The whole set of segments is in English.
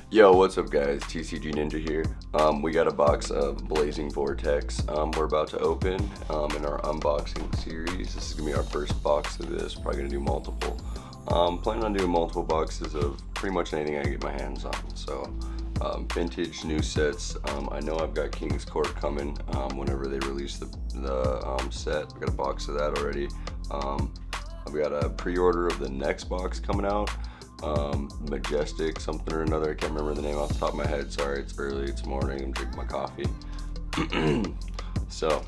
Yo, what's up guys? TCGNinja here. We got a box of Blazing Vortex we're about to open in our unboxing series. This is going to be our first box of this. Probably going to do multiple. Planning on doing multiple boxes of pretty much anything I can get my hands on. So vintage, new sets. I know I've got King's Court coming whenever they release the set. We got a box of that already. I've got a pre-order of the next box coming out. Majestic something or another, I can't remember the name off the top of my head, sorry, it's early, it's morning, I'm drinking my coffee. So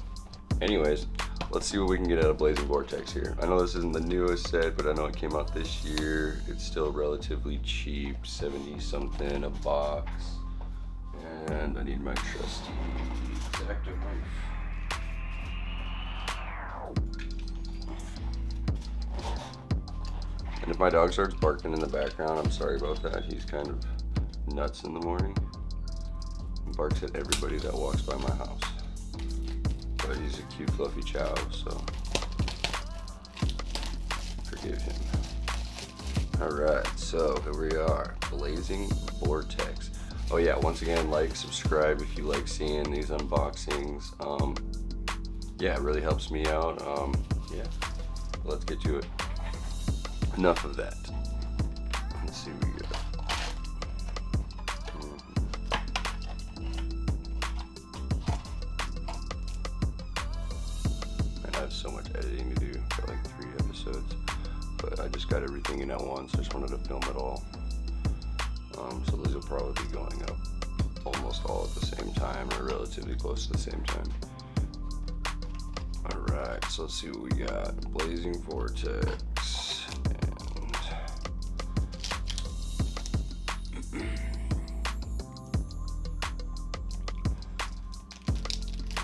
anyways, let's see what we can get out of Blazing Vortex here. I know this isn't the newest set, but I know it came out this year. It's still relatively cheap, 70 something a box, and I need my trusty X-Acto knife. And if my dog starts barking in the background, I'm sorry about that. He's kind of nuts in the morning. He barks at everybody that walks by my house. But he's a cute fluffy chow, so forgive him. Alright, so here we are. Blazing Vortex. Oh yeah, once again, like, subscribe if you like seeing these unboxings. Yeah, it really helps me out. Yeah, let's get to it. Enough of that. Let's see what we got. Man, I have so much editing to do. Got like 3 episodes, but I just got everything in at once. I just wanted to film it all. So these will probably be going up almost all at the same time, or relatively close to the same time. Alright, so let's see what we got. Blazing Vortex.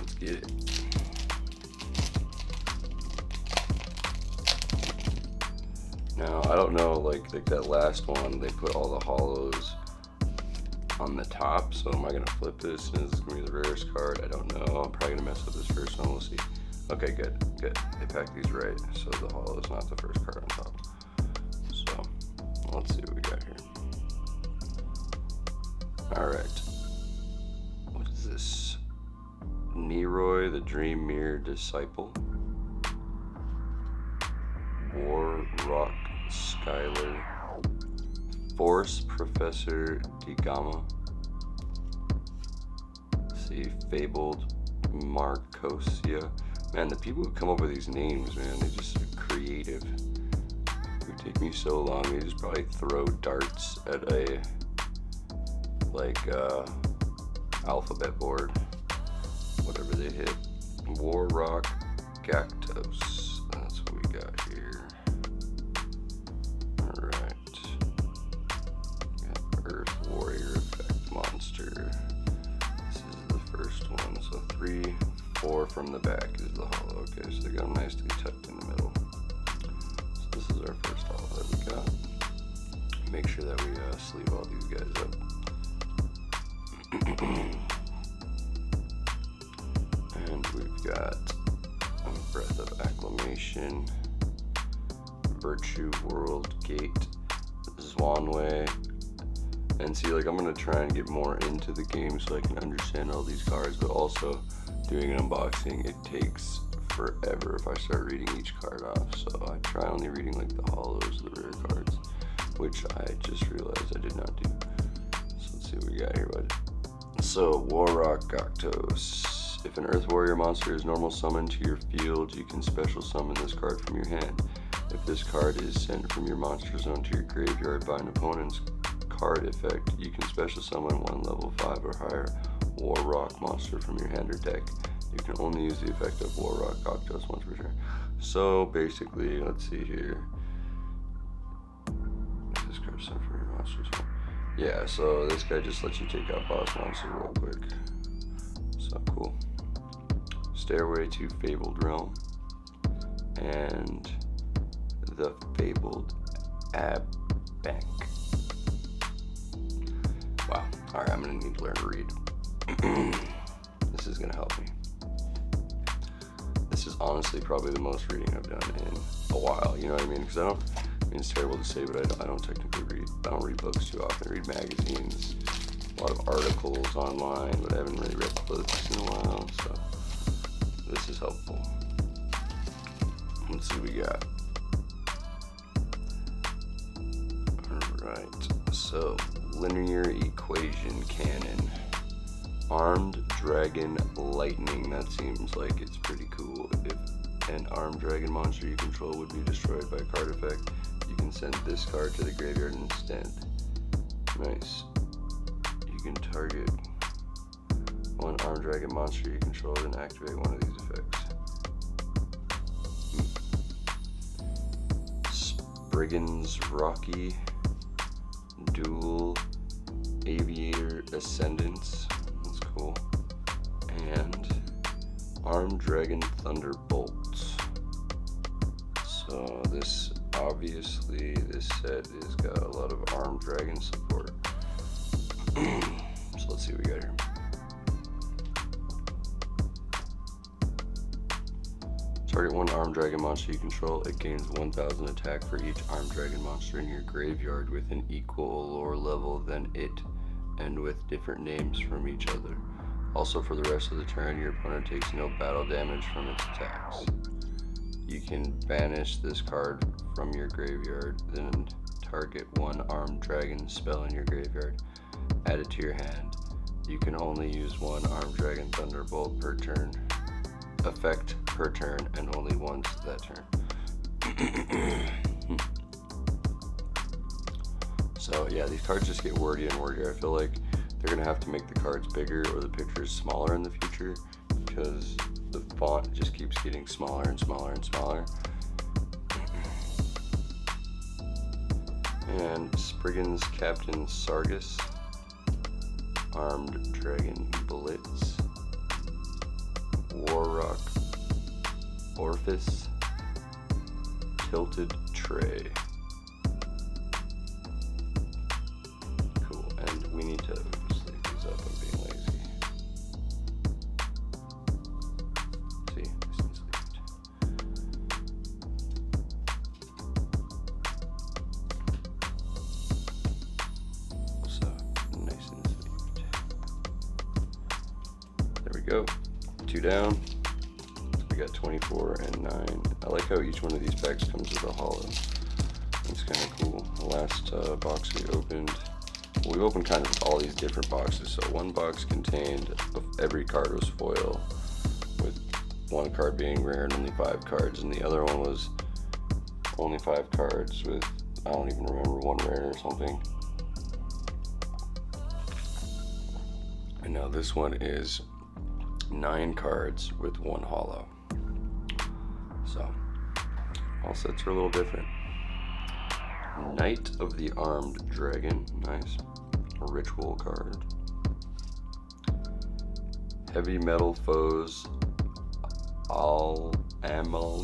Let's get it. Now, I don't know, like that last one, they put all the hollows on the top, so am I going to flip this and is this going to be the rarest card? I don't know. I'm probably going to mess up this first one. We'll see. Okay, good. They packed these right, so the hollow is not the first card on top. So, let's see what we got here. Alright. What is this? Neroy, the Dream Mirror Disciple. War Rock Skylar. Force Professor Digama. Let's see, Fabled Marcosia. Man, the people who come up with these names, man, they just are creative. It would take me so long. They just probably throw darts at a alphabet board, whatever they hit. War Rock Gactos. That's what we got here. Alright. Got Earth Warrior Effect Monster. This is the first one. So 3, 4 from the back is the hollow. Okay, so they got them nicely tucked in the middle. So this is our first hollow that we got. Make sure that we sleeve all these guys up. And we've got Breath of Acclamation, Virtue World Gate, Zwanway. And see, like, I'm gonna try and get more into the game so I can understand all these cards, but also doing an unboxing, it takes forever if I start reading each card off. So I try only reading like the hollows, the rare cards, which I just realized I did not do. So let's see what we got here, bud. So, Warrock Gactos. If an Earth Warrior monster is normal summoned to your field, you can special summon this card from your hand. If this card is sent from your monster zone to your graveyard by an opponent's card effect, you can special summon one level 5 or higher Warrock monster from your hand or deck. You can only use the effect of Warrock Gactos once per turn. So basically, let's see here. If this card sent from your monster zone. Yeah, so this guy just lets you take out boss monster real quick. So cool. Stairway to Fabled Realm. And the Fabled Ab Bank. Wow. Alright, I'm gonna need to learn to read. This is gonna help me. This is honestly probably the most reading I've done in a while, you know what I mean? Because I mean, it's terrible to say, but I don't technically read. don't read books too often. I read magazines, a lot of articles online, but I haven't really read books in a while, so this is helpful. Let's see what we got. Alright, so linear equation cannon. Armed dragon lightning. That seems like it's pretty cool. If an armed dragon monster you control would be destroyed by a card effect, you can send this card to the graveyard instead. Nice. You can target one armed dragon monster you control and activate one of these effects. Spriggan's Rocky. Dual Aviator Ascendance. That's cool. And Armed Dragon Thunderbolts. So this, obviously, this set has got a lot of Armed Dragon support. So let's see what we got here. Target one armed dragon monster you control. It gains 1000 attack for each armed dragon monster in your graveyard with an equal lore level than it, and with different names from each other. Also, for the rest of the turn, your opponent takes no battle damage from its attacks. You can banish this card from your graveyard, then target one armed dragon spell in your graveyard. Add it to your hand. You can only use one armed dragon thunderbolt per turn. Effect per turn, and only once that turn. So yeah, these cards just get wordier and wordier. I feel like they're gonna have to make the cards bigger or the pictures smaller in the future, because the font just keeps getting smaller and smaller and smaller. And Spriggan's Captain Sargus, Armed Dragon Blitz, Warrock Orphis, Tilted Tray. Cool, and we need to sleeve these up. I'm being lazy. See, this is sleeved. So, nice and sleeved. There we go. 2 down. We got 24 and 9. I like how each one of these packs comes with a holo. It's kind of cool. The last box we opened, well, we opened kind of all these different boxes. So one box contained, every card was foil, with one card being rare and only 5 cards, and the other one was only 5 cards with, I don't even remember, 1 rare or something. And now this one is 9 cards with 1 holo. So all sets are a little different. Knight of the Armed Dragon, nice. A ritual card. Heavy Metal Foes, Amalgam.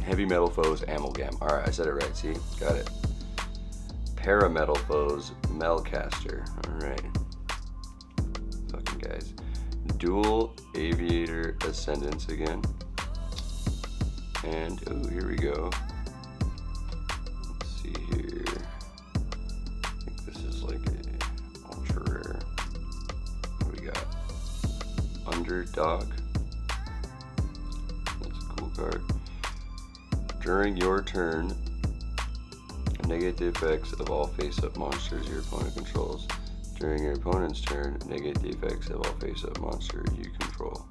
Heavy Metal Foes, Amalgam. Alright, I said it right, see? Got it. Parametal Foes, Melcaster. Alright. Fucking guys. Dual Aviator Ascendance again. And, oh, here we go. Let's see here. I think this is like a ultra rare. What do we got? Underdog. That's a cool card. During your turn, negate the effects of all face-up monsters your opponent controls. During your opponent's turn, negate the effects of all face-up monsters you control.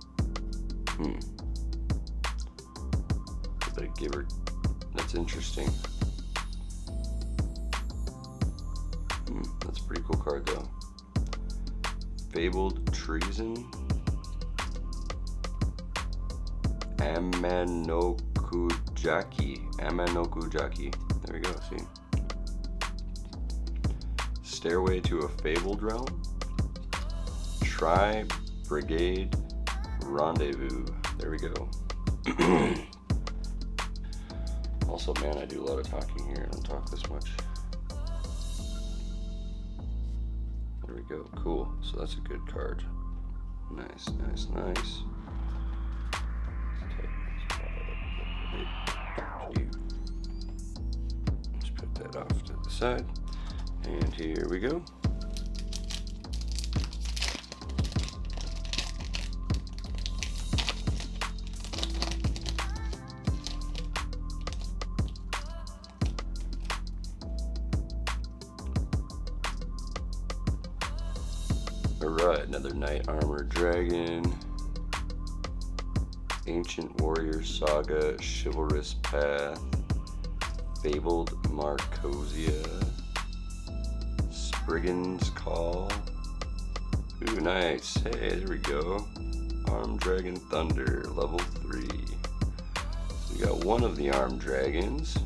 A bit of giver. That's interesting. That's a pretty cool card though. Fabled Treason. Amanokujaki. There we go, see? Stairway to a Fabled Realm. Tri-Brigade Rendezvous. There we go. Also, man, I do a lot of talking here. I don't talk this much. There we go. Cool. So that's a good card. Nice, nice, nice. side. And here we go. Alright, another Knight Armor Dragon, Ancient Warrior Saga, Chivalrous Path, Fabled Marcosia, Spriggan's Call. Ooh, nice. Hey, there we go. Armed Dragon Thunder, level 3. So we got one of the Armed Dragons,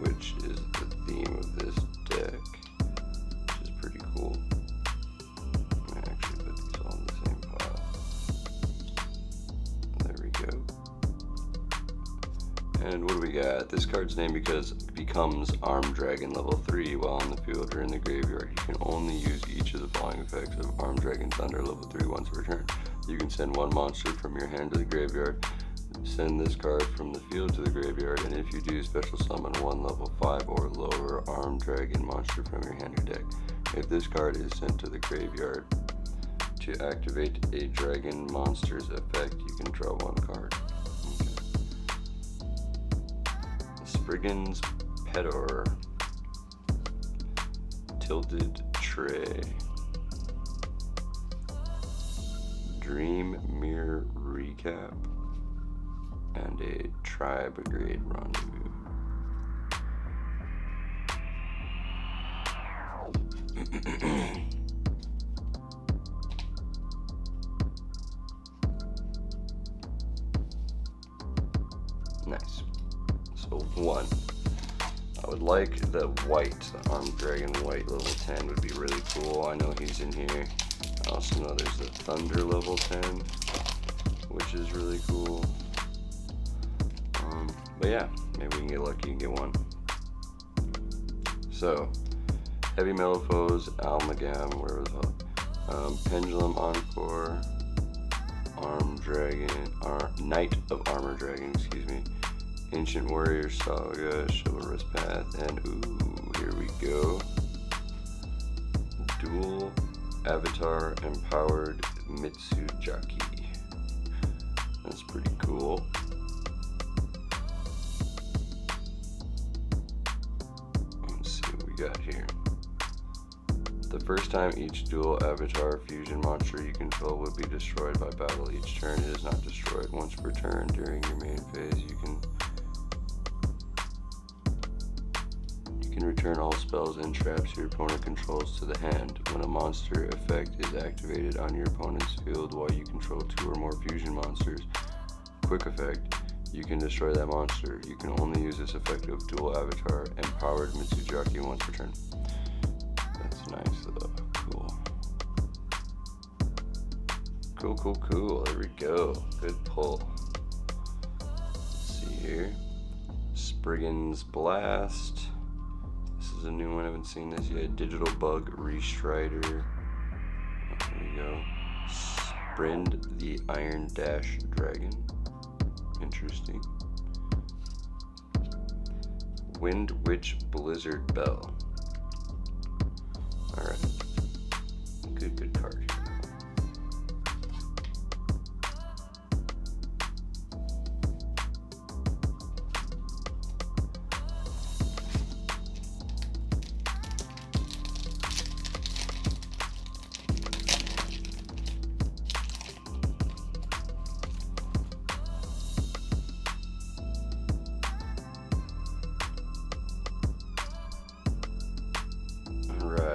which is the theme of this deck, which is pretty cool. And what do we got? This card's name becomes Armed Dragon level 3 while on the field or in the graveyard. You can only use each of the following effects of Armed Dragon Thunder level 3 once per turn. You can send one monster from your hand to the graveyard, send this card from the field to the graveyard, and if you do, special summon one level 5 or lower Armed Dragon monster from your hand or deck. If this card is sent to the graveyard to activate a dragon monster's effect, you can draw one card. Spriggan's Pedor, Tilted Tray, Dream Mirror Recap, and a Tri-Brigade Rendezvous. Nice. So one. I would like the white, Armed Dragon white level 10 would be really cool. I know he's in here. I also know there's the Thunder level 10, which is really cool. But yeah, maybe we can get lucky and get one. So, Heavy Metal Foes, Amalgam, where was it? Pendulum Encore, Armed Dragon, Knight of Armor Dragon, excuse me. Ancient Warrior Saga, Chivalrous Path, and ooh, here we go. Dual Avatar Empowered Mitsujaki. That's pretty cool. Let's see what we got here. The first time each dual avatar fusion monster you control would be destroyed by battle each turn, it is not destroyed once per turn. During your main phase, you can return all spells and traps your opponent controls to the hand. When a monster effect is activated on your opponent's field while you control 2 or more fusion monsters, quick effect, you can destroy that monster. You can only use this effect of dual avatar empowered Mitsujaki once per turn. That's nice though. Cool. There we go. Good pull. Let's see here. Spriggan's Blast. This is a new one, I haven't seen this yet. Digital Bug Restrider. There we go. Sprint the Iron Dash Dragon. Interesting. Wind Witch Blizzard Bell. Alright. Good card.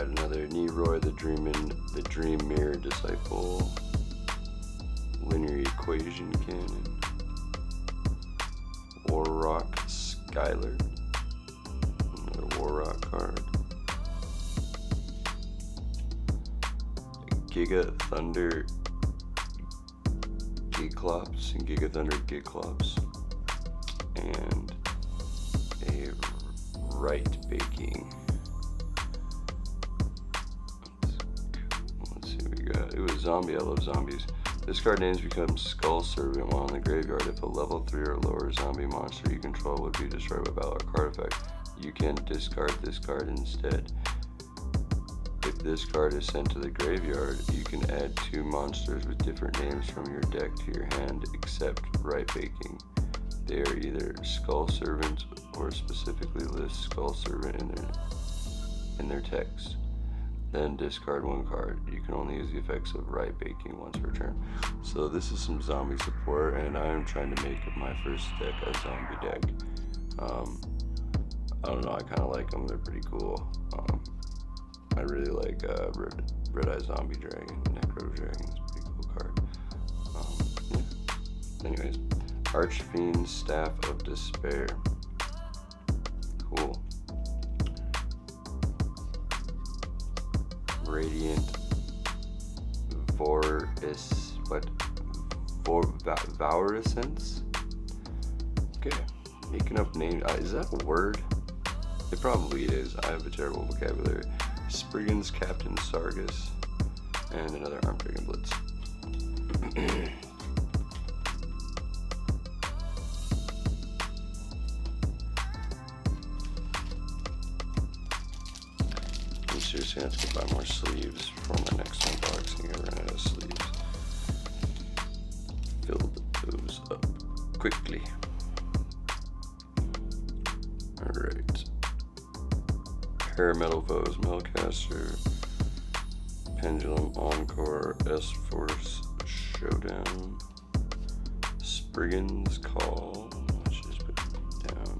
Another Neroy, the Dream Mirror Disciple, Linear Equation Cannon, Warrock Skylar, another Warrock card, Giga Thunder Gigclops and Giga Thunder Gigclops, and a Right Baking. It was Zombie. I love zombies. This card names becomes Skull Servant while in the graveyard. If a level 3 or lower zombie monster you control would be destroyed by battle or card effect, you can discard this card instead. If this card is sent to the graveyard, you can add 2 monsters with different names from your deck to your hand, except Right Baking. They are either Skull Servant or specifically list Skull Servant in their text. Then discard 1 card. You can only use the effects of Right Baking once per turn. So this is some zombie support, and I am trying to make my first deck a zombie deck. I don't know, I kind of like them. They're pretty cool. I really like Red Eye Zombie Dragon. Necro Dragon is a pretty cool card. Yeah. Anyways, Archfiend Staff of Despair. Cool. Radiant Vaurescence? Okay, making up names. Is that a word? It probably is. I have a terrible vocabulary. Spriggan's Captain Sargus, and another Arm Dragon Blitz. I'm seriously gonna have to buy more sleeves for my next unboxing. I ran out of sleeves. Filled those up quickly. Alright. Parametalfoes, Melcaster, Pendulum Encore, S-Force Showdown, Spriggan's Call. Let's just put it down.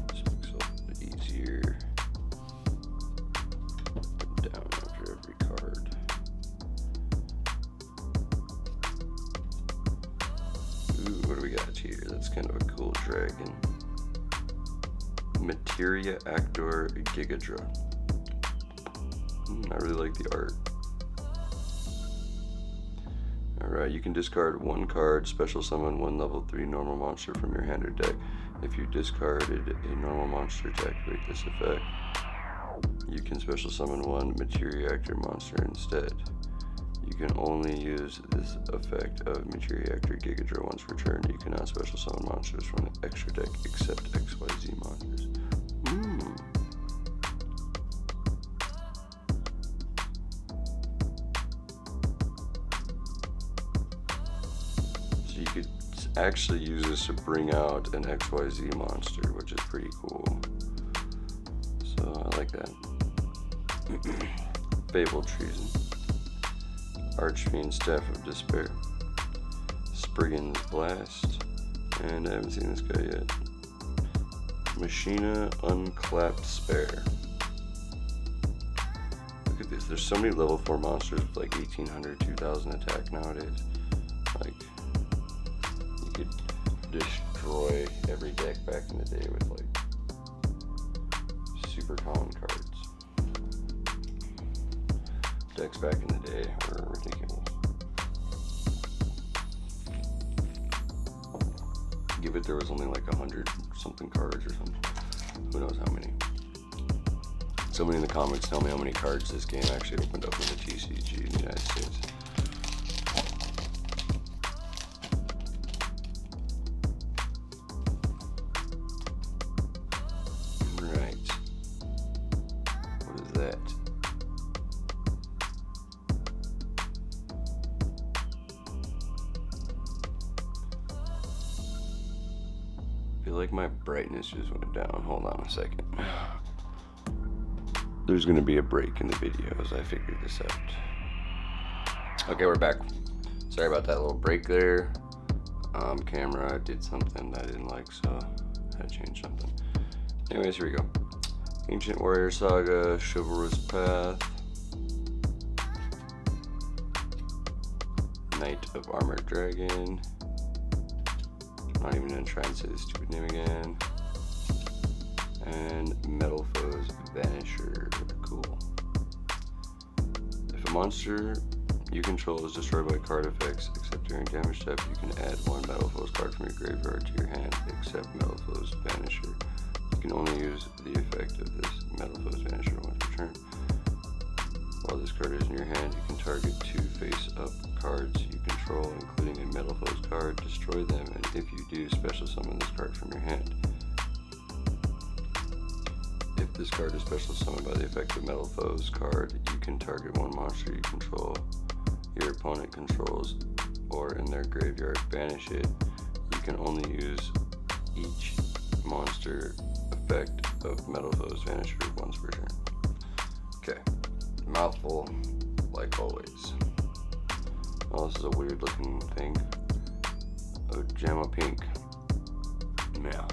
This makes it a little bit easier. Put it down after every card. Ooh, what do we got here? That's kind of a cool dragon. Materia Actor Gigadra. I really like the art. Alright, you can discard 1 card, special summon 1 level 3 normal monster from your hand or deck. If you discarded a normal monster to activate this effect, you can special summon 1 Materia Actor monster instead. You can only use this effect of Materia Actor Gigadra once per turn. You cannot special summon monsters from the extra deck except XYZ monsters. So you could actually use this to bring out an XYZ monster, which is pretty cool. So I like that. Fabled Treason. Archfiend Staff of Despair, Spriggan's Blast, and I haven't seen this guy yet. Machina Unclapped Spare. Look at this, there's so many level 4 monsters with like 1800, 2000 attack nowadays. Like, you could destroy every deck back in the day with like super common cards. Decks back in the day were ridiculous. Give it, there was only like 100 something cards or something. Who knows how many. Somebody in the comments tell me how many cards this game actually opened up in the TCG in the United States. Right. What is that? I feel like my brightness just went down. Hold on a second. There's gonna be a break in the video as I figure this out. Okay, we're back. Sorry about that little break there. Camera did something that I didn't like, so I had to change something. Anyways, here we go. Ancient Warrior Saga, Chivalrous Path, Knight of Armored Dragon. I'm not even gonna try and say this stupid name again. And Metalfoes Vanisher. Cool. If a monster you control is destroyed by card effects, except during damage step, you can add 1 Metalfoes card from your graveyard to your hand, except Metalfoes Vanisher. You can only use the effect of this Metalfoes Vanisher once per turn. While this card is in your hand, you can target 2 face-up cards you control, including a Metalfoes card, destroy them, and if you do, special summon this card from your hand. If this card is special summoned by the effect of Metal Foes card, you can target one monster you control, your opponent controls, or in their graveyard, banish it. You can only use each monster effect of Metal Foes Vanisher once per turn. Okay, mouthful, like always. Oh, this is a weird looking thing. Oh, Jamma Pink. Yeah.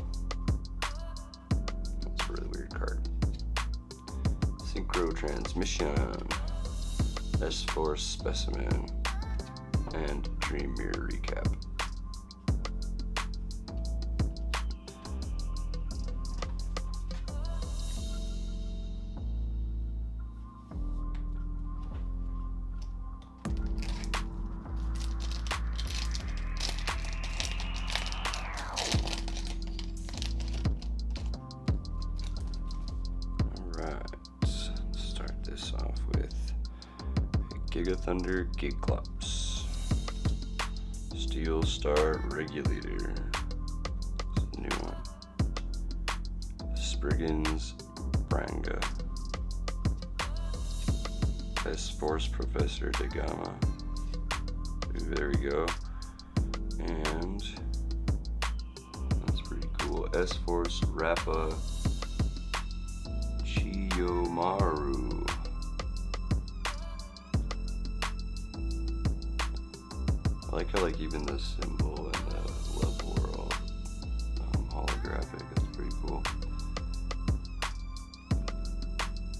That's a really weird card. Synchro Transmission, S-Force Specimen, and Dream Mirror Recap. Giga Thunder Giglops, Steel Star Regulator, that's a new one, Spriggan's Branga, S-Force Professor de Gama, there we go, and that's pretty cool, S-Force Rappa Chiyomaru. I like how even the symbol and the level are all holographic. That's pretty cool.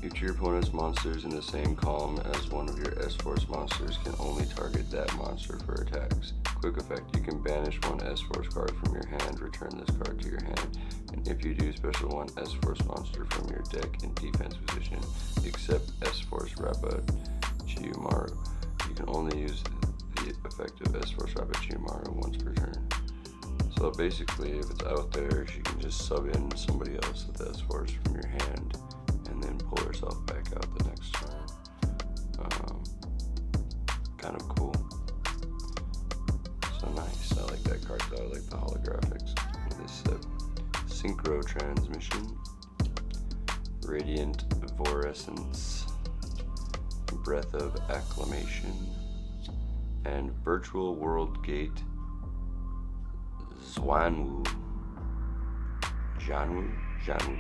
Each of your opponent's monsters in the same column as one of your S-Force monsters can only target that monster for attacks. Quick effect, you can banish one S-Force card from your hand, return this card to your hand, and if you do, special one S-Force monster from your deck in defense position, except S-Force Rappa Chiyomaru. You can only use the effective S-Force Rappa Chiyomaru once per turn. So basically, if it's out there, she can just sub in somebody else with S-Force from your hand and then pull herself back out the next turn. Kind of cool. So nice. I like that card though. I like the holographics. This Synchro Transmission, Radiant Vorescence, Breath of Acclamation, and Virtual World Gate Zwanwu. Janwu? Janwu?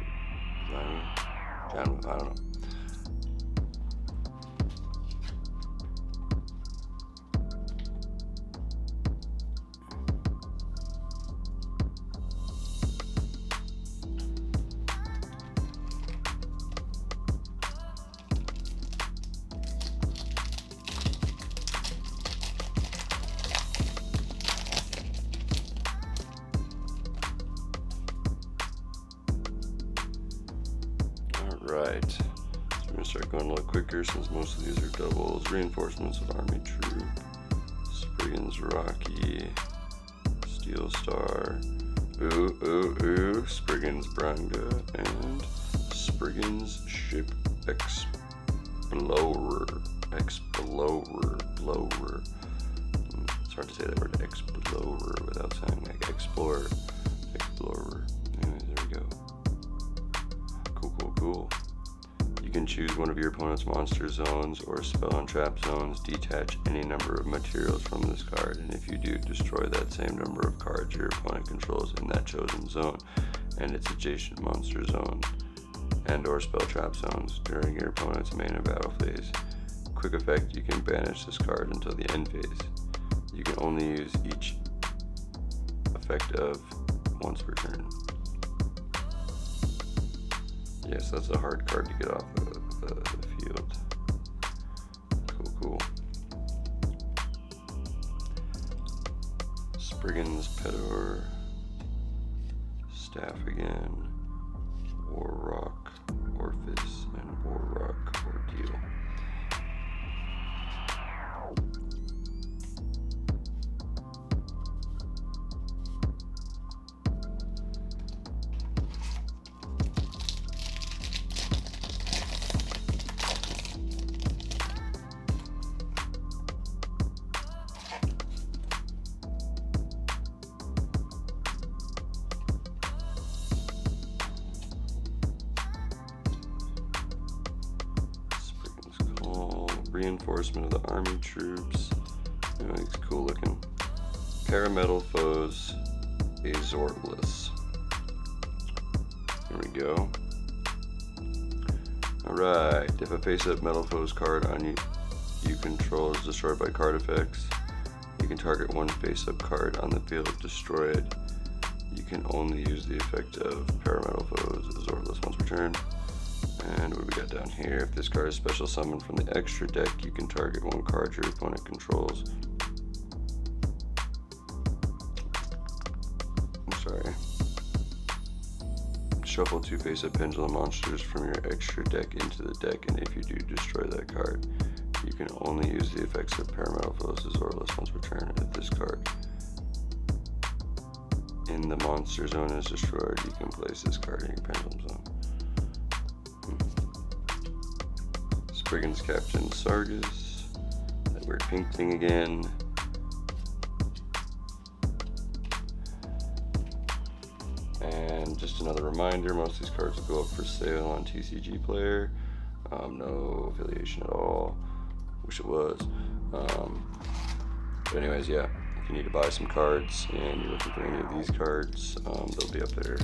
Janwu? Janwu? I don't know. Right, so we're going to start going a little quicker since most of these are doubles. Reinforcements of Army Troop, Spriggan's Rocky, Steel Star, Spriggan's Branga, and Spriggan's Ship Explorer. Blower. It's hard to say that word Explorer without saying like Explorer. Anyways, there we go. Cool. You can choose one of your opponent's monster zones or spell and trap zones, detach any number of materials from this card, and if you do, destroy that same number of cards your opponent controls in that chosen zone and its adjacent monster zone and or spell trap zones during your opponent's main or battle phase. Quick effect, you can banish this card until the end phase. You can only use each effect of once per turn. Yes, that's a hard card to get off of the field. Cool. Spriggan's Pedor, Staff again, Warrock, Orphis, and Warrock Ordeal. reinforcement of the army troops. Anyway, it's cool looking. Parametal foes, Azortless. There we go. Alright, if a face-up metal foes card on you control is destroyed by card effects, you can target one face-up card on the field, destroy it. You can only use the effect of Parametal foes, Azortless once per turn. And what do we got down here? If this card is special summoned from the extra deck, you can target one card your opponent controls. I'm sorry. Shuffle 2 face-up pendulum monsters from your extra deck into the deck, and if you do, destroy that card. You can only use the effects of Parametal foes, Azortless once per turn. If this card in the monster zone is destroyed, you can place this card in your pendulum zone. Brigand's Captain Sargus, that weird pink thing again. And just another reminder, most of these cards will go up for sale on TCG Player. No affiliation at all. Wish it was. But anyways, yeah, if you need to buy some cards and you're looking for any of these cards, they'll be up there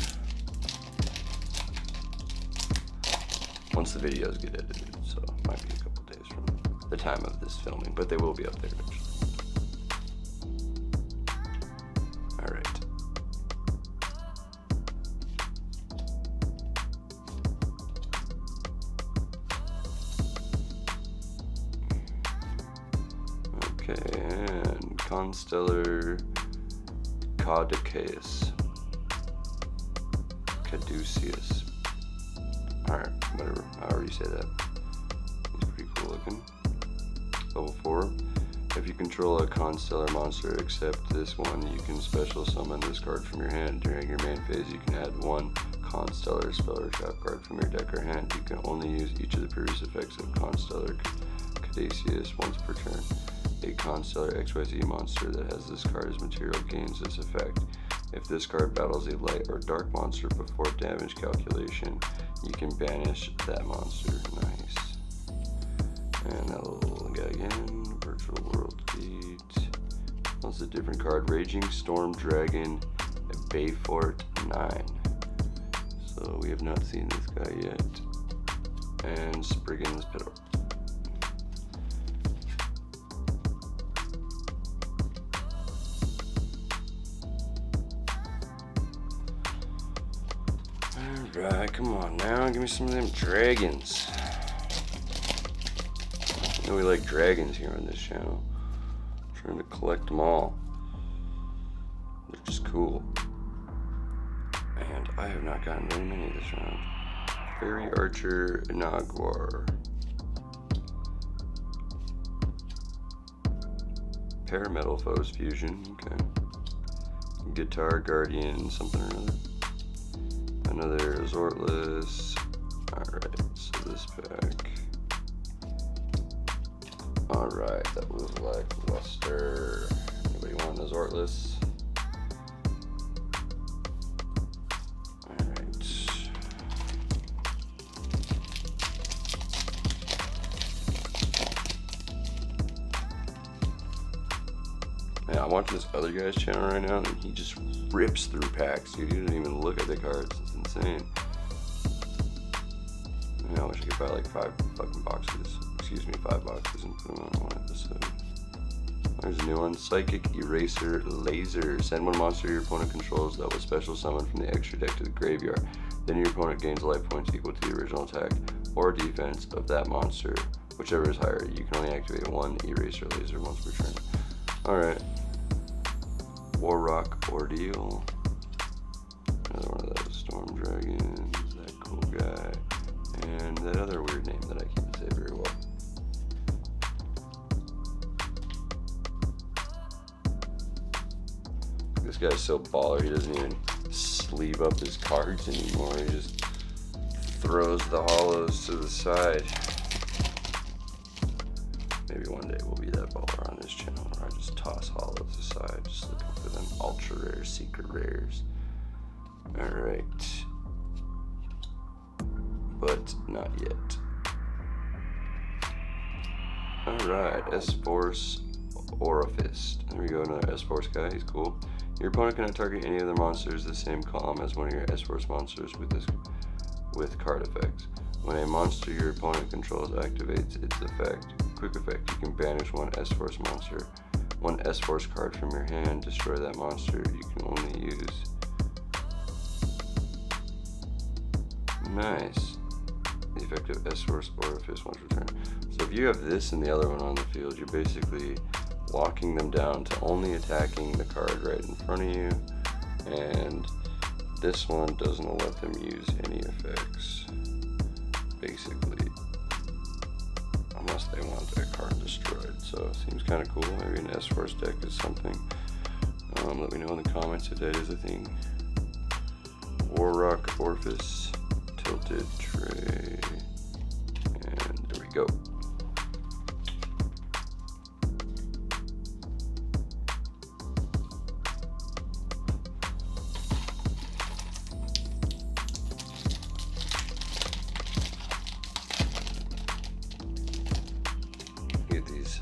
once the videos get edited. So it might be a couple days from the time of this filming, but they will be up there eventually. Alright. Okay, and Constellar Caduceus. Alright, whatever, however you say that. He's pretty cool looking. Level 4. If you control a Constellar monster except this one, you can special summon this card from your hand. During your main phase, you can add one Constellar spell or trap card from your deck or hand. You can only use each of the previous effects of Constellar Caduceus once per turn. A Constellar XYZ monster that has this card as material gains this effect. If this card battles a light or dark monster before damage calculation, you can banish that monster. Nice. And that little guy again, Virtual World Gate. That's a different card. Raging Storm Dragon, Bayfort 9. So we have not seen this guy yet. And Spriggan's Pedal. Alright, come on now, give me some of them dragons. You know we like dragons here on this channel. I'm trying to collect them all. They're just cool. And I have not gotten very many this round. Fairy Archer Inagwar. Parametal Foes Fusion, okay. Guitar Guardian something or another. Another Azortless. Alright, so this pack. Alright, that was lackluster. Anybody want an Azortless? Alright. Man, I'm watching this other guy's channel right now and he just rips through packs, dude. He doesn't even look at the cards. It's insane. I wish I could buy like 5 fucking boxes. Excuse me, 5 boxes and put them on one episode. There's a new one. Psychic Eraser Laser. Send one monster your opponent controls that was special summoned from the extra deck to the graveyard. Then your opponent gains life points equal to the original attack or defense of that monster. Whichever is higher. You can only activate one Eraser Laser once per turn. Alright. Warrock Ordeal. Another one of those Storm Dragons. That cool guy. And that other weird name that I can't say very well. This guy's so baller, he doesn't even sleeve up his cards anymore. He just throws the hollows to the side. Maybe one day we'll be that baller on this channel where I just toss hollows aside, just looking for them ultra rare, secret rares. Alright. But not yet. Alright, S-Force Orifice. There we go, another S-Force guy, he's cool. Your opponent cannot target any other monsters the same column as one of your S-Force monsters with card effects. When a monster your opponent controls activates its quick effect, you can banish one S-Force monster. One S-Force card from your hand, destroy that monster. You can only use... Nice. The effect of S-Force Orifice once returned. So if you have this and the other one on the field, you're basically locking them down to only attacking the card right in front of you, and this one doesn't let them use any effects, basically, unless they want their card destroyed. So it seems kind of cool. Maybe an S-Force deck is something. Let me know in the comments if that is a thing. Warrock Orifice, Tilted Tray, and there we go. Get these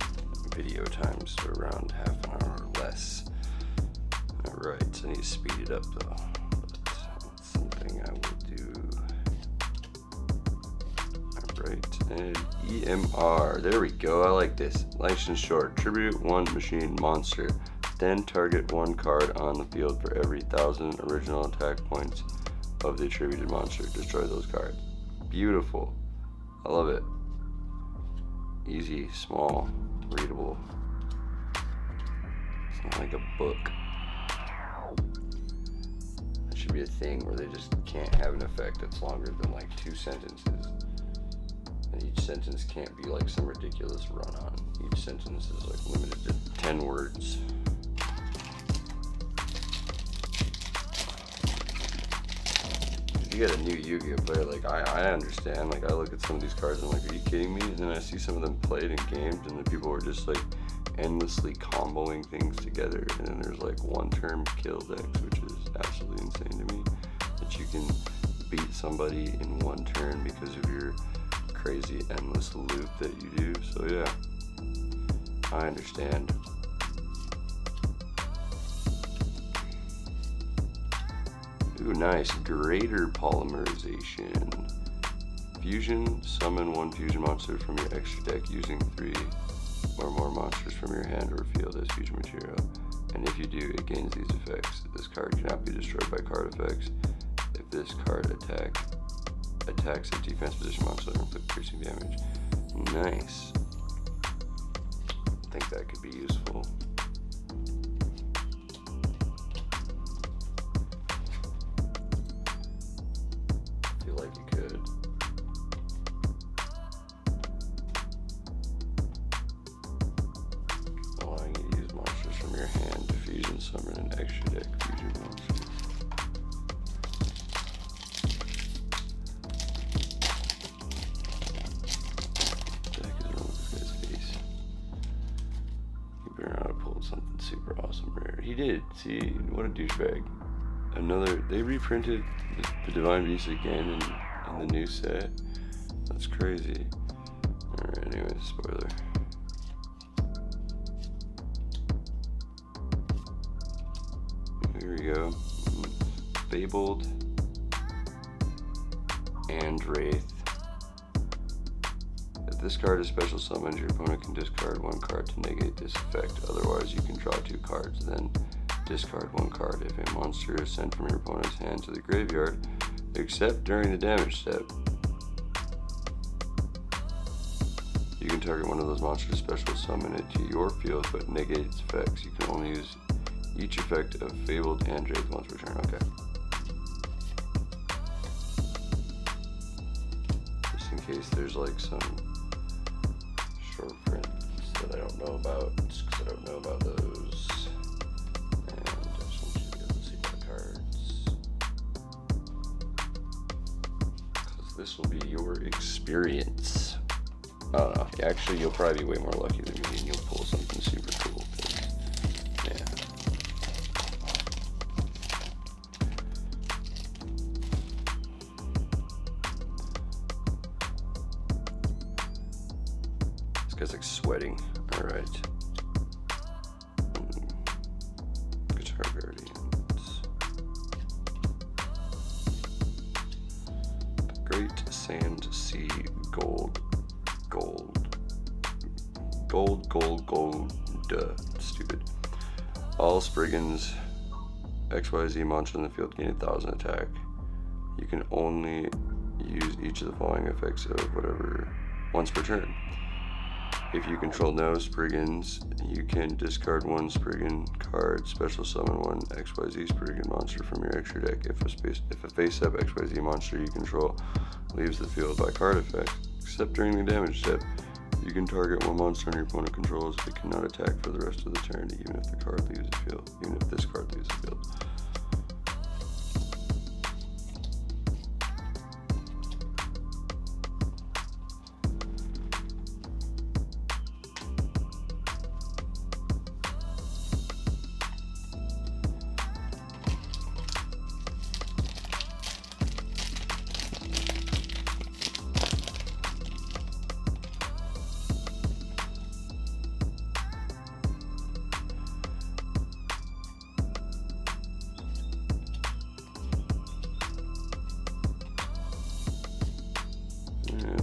video times to around half an hour or less. Alright, so I need to speed it up though. But that's something I will do. Alright, and EMR. There we go, I like this. License short. Tribute one machine monster. Then target one card on the field for every 1,000 original attack points of the attributed monster. Destroy those cards. Beautiful. I love it. Easy, small, readable. It's not like a book. That should be a thing where they just can't have an effect that's longer than like 2 sentences. And each sentence can't be like some ridiculous run-on. Each sentence is like limited to 10 words. You get a new Yu-Gi-Oh player, like I understand, like I look at some of these cards and I'm like, are you kidding me? And then I see some of them played in games and then people are just like endlessly comboing things together, and then there's like one-turn kill decks, which is absolutely insane to me, that you can beat somebody in one turn because of your crazy endless loop that you do. So yeah, I understand. Ooh, nice. Greater polymerization. Fusion. Summon one fusion monster from your extra deck using 3 or more monsters from your hand or field as fusion material. And if you do, it gains these effects. This card cannot be destroyed by card effects. If this card attacks a defense position monster, inflict piercing damage. Nice. I think that could be useful. Like you could. Allowing you to use monsters from your hand to fusion summon an extra deck fusion monster. What the heck is wrong with this guy's face? He better not have pulled something super awesome rare. He did. See, what a douchebag. They reprinted the Divine Beast again in the new set. That's crazy. Alright, anyway, spoiler. Here we go. Fabled and Wraith. If this card is special summoned, your opponent can discard one card to negate this effect. Otherwise, you can draw 2 cards, then discard 1 card. If a monster is sent from your opponent's hand to the graveyard, except during the damage step, you can target one of those monsters, special summon it to your field, but negate its effects. You can only use each effect of Fabled and Wraith once per turn. Okay. Just in case there's like some short prints that I don't know about, just because I don't know about those. This will be your experience. I don't know. Actually, you'll probably be way more lucky than me and you'll pull something super cool. Yeah. This Guy's like sweating. Alright. Guitar Guardians. Great Sand Sea Gold. Stupid. All Spriggans XYZ monster in the field gain 1,000 attack. You can only use each of the following effects of whatever once per turn. If you control no Spriggans, you can discard one Spriggan card, special summon one XYZ Spriggan monster from your extra deck. If a face-up XYZ monster you control leaves the field by card effect, except during the damage step, you can target one monster on your opponent controls. It cannot attack for the rest of the turn, even if the card leaves the field. Even if this card leaves the field.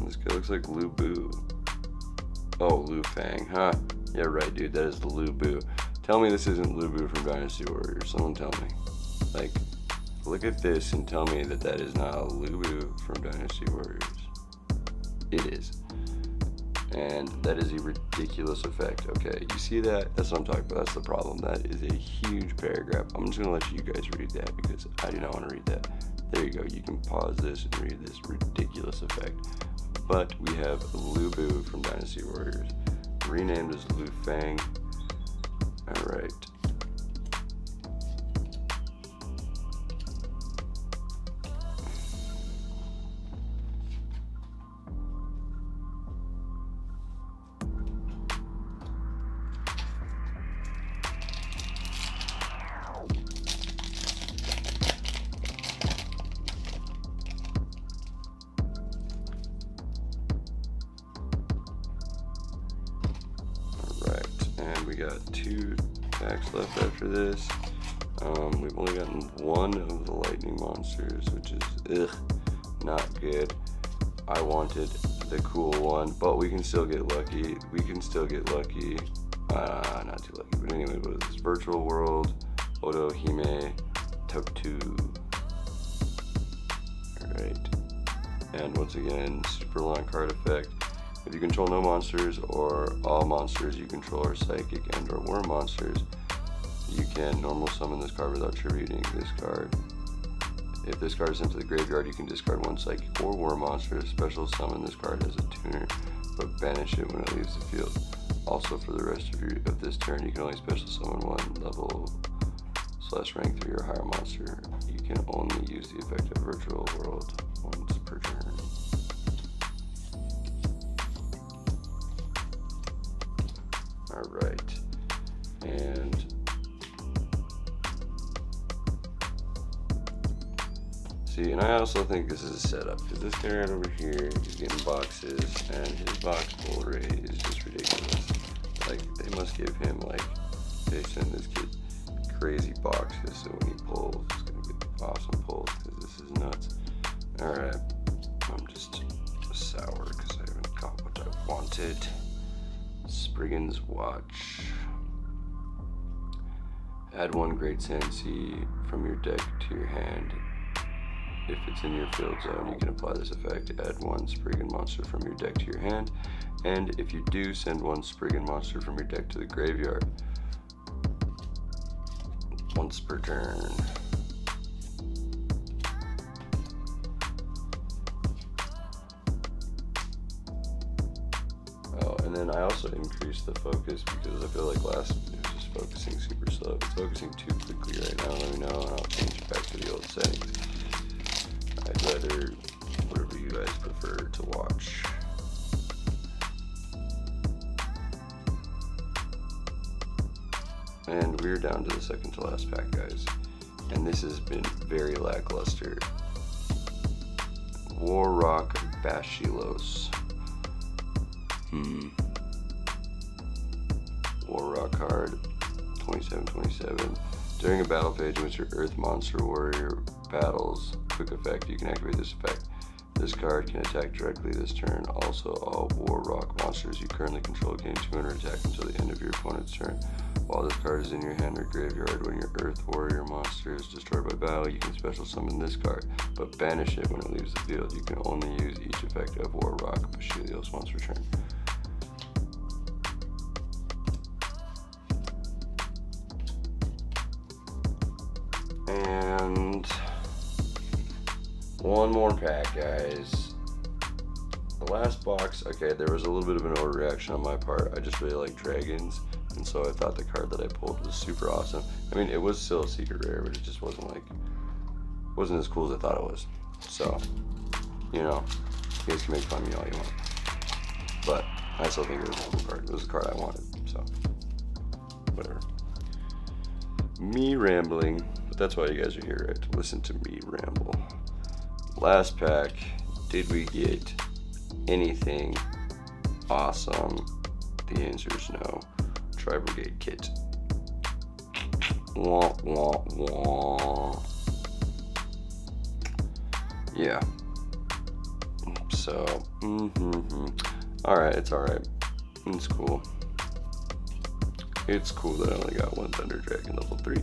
This guy looks like Lu Bu. Oh, Lu Fang, huh? Yeah, right, dude. That is the Lu Bu. Tell me this isn't Lu Bu from Dynasty Warriors. Someone tell me. Like, look at this and tell me that that is not Lu Bu from Dynasty Warriors. It is. And that is a ridiculous effect. Okay, you see that? That's what I'm talking about. That's the problem. That is a huge paragraph. I'm just going to let you guys read that because I do not want to read that. There you go. You can pause this and read this ridiculous effect. But we have Lu Bu from Dynasty Warriors, renamed as Lu Fang. Alright. We got 2 packs left after this. We've only gotten one of the lightning monsters, which is not good. I wanted the cool one, but we can still get lucky. Not too lucky, but anyway, but it's Virtual World, Odo Hime, Toku. Alright. And once again, super long card effect. If you control no monsters or all monsters you control are psychic and or worm monsters, you can normal summon this card without tributing this card. If this card is sent to the graveyard, you can discard one psychic or worm monster, special summon this card as a tuner, but banish it when it leaves the field. Also, for the rest of this turn, you can only special summon one level/rank 3 or higher monster. You can only use the effect of Virtual World once per turn. Alright, and see, and I also think this is a setup, because this guy right over here is getting boxes, and his box pull rate is just ridiculous. Like, they must give him, like, they send this kid crazy boxes, so when he pulls, it's going to get awesome pulls, because this is nuts. Alright, I'm just sour, because I haven't got what I wanted. Spriggan's Watch. Add one Great Sand Sea from your deck to your hand. If it's in your field zone, you can apply this effect. Add one Spriggan monster from your deck to your hand. And if you do, send one Spriggan monster from your deck to the graveyard. Once per turn. And then I also increased the focus because I feel like last it was just focusing super slow. It's focusing too quickly right now, let me know, and I'll change it back to the old settings. I'd rather whatever you guys prefer to watch. And we're down to the second to last pack, guys. And this has been very lackluster. Warrock Bashilos. War Rock card, 2727. During a battle phase in which your Earth Monster Warrior battles, quick effect, you can activate this effect. This card can attack directly this turn. Also, all War Rock monsters you currently control gain 200 attack until the end of your opponent's turn. While this card is in your hand or graveyard, when your Earth Warrior monster is destroyed by battle, you can special summon this card, but banish it when it leaves the field. You can only use each effect of War Rock Basilios once per turn. And one more pack, guys. The last box, okay, there was a little bit of an overreaction on my part. I just really like dragons, and so I thought the card that I pulled was super awesome. I mean, it was still a secret rare, but it just wasn't as cool as I thought it was. So, you know, you guys can make fun of me all you want, but I still think it was a cool card. It was a card I wanted, so whatever. Me rambling, but that's why you guys are here, right? To listen to me ramble. Last pack, did we get anything awesome? The answer is no. Tri-Brigade kit. Wah, wah, wah. Yeah. So, alright, it's alright. It's cool. It's cool that I only got one Thunder Dragon level 3.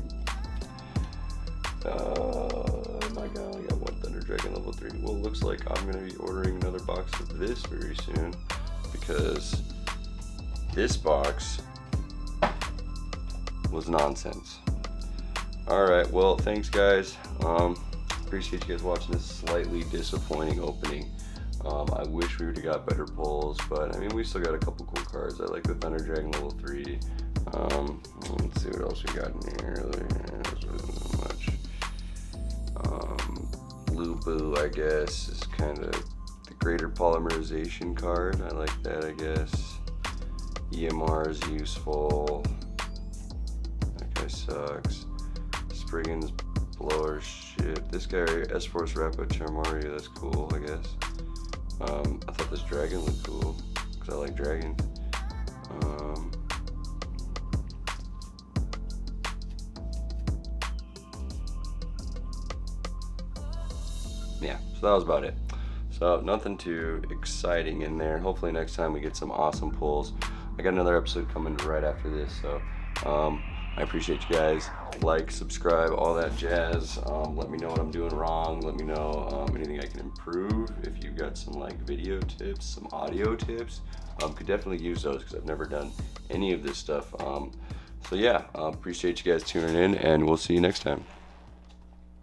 My God, I only got one Thunder Dragon level 3. Well, looks like I'm going to be ordering another box of this very soon, because this box was nonsense. Alright, well, thanks guys. Appreciate you guys watching this slightly disappointing opening. I wish we would have got better pulls, but I mean, we still got a couple cool cards. I like the Thunder Dragon level 3. Let's see what else we got in here. There's really not much. Blue Boo, I guess, is kind of the greater polymerization card. I like that, I guess. EMR is useful. That guy sucks. Spriggan's blower shit. This guy, S-Force Rappa Charmario, that's cool, I guess. I thought this dragon looked cool, because I like dragons. Yeah, so that was about it. So nothing too exciting in there. Hopefully next time we get some awesome pulls. I got another episode coming right after this, so I appreciate you guys. Like, subscribe, all that jazz. Let me know what I'm doing wrong. Let me know anything I can improve. If you've got some like video tips, some audio tips, could definitely use those, because I've never done any of this stuff. So yeah, appreciate you guys tuning in, and we'll see you next time.